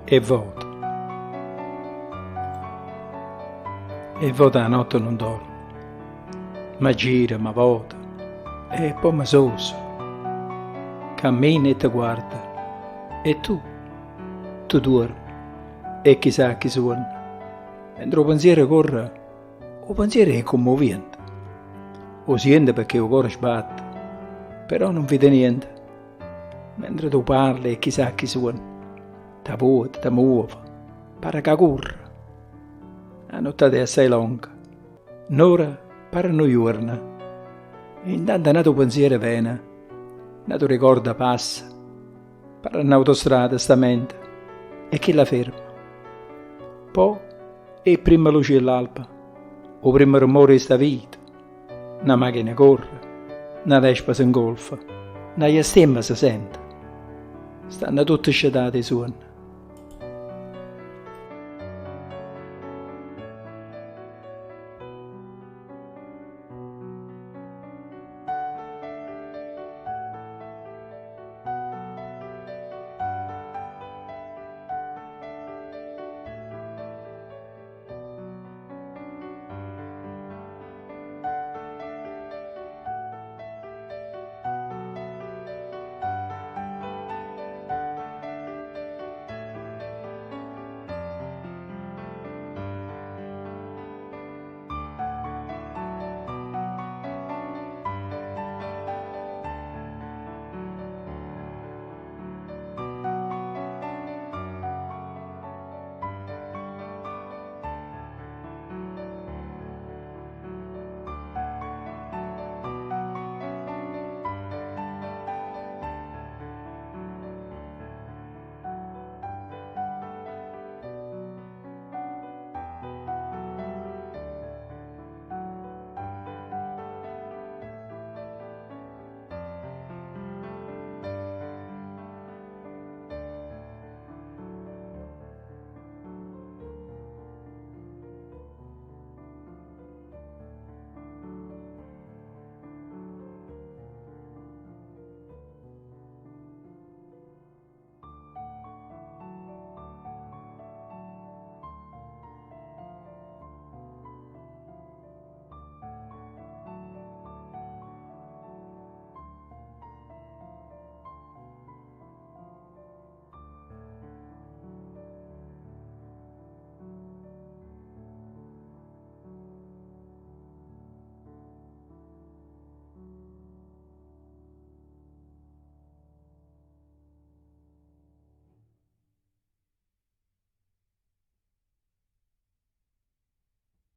e vota. E vota la notte non dorme, ma gira, ma vota, e poi mi soso, cammina e ti guarda, e tu dormi, e chissà chi suona. Mentre il pensiero corre, il pensiero è commovente, lo sente perché il cuore sbatte, però non vede niente. Mentre tu parli e chissà chi suona, ti vuota, ti muove, pare che corre. La notte è assai lunga, un'ora pare una giorna, e intanto nato pensiero viene, nato ricordo passa, pare un'autostrada stamente, e chi la ferma? Poi è prima luce dell'alba, o primo rumore di sta vita, una macchina corre, una vespa si ingolfa, una stemma si sente, stanno tutti scettati i suoni.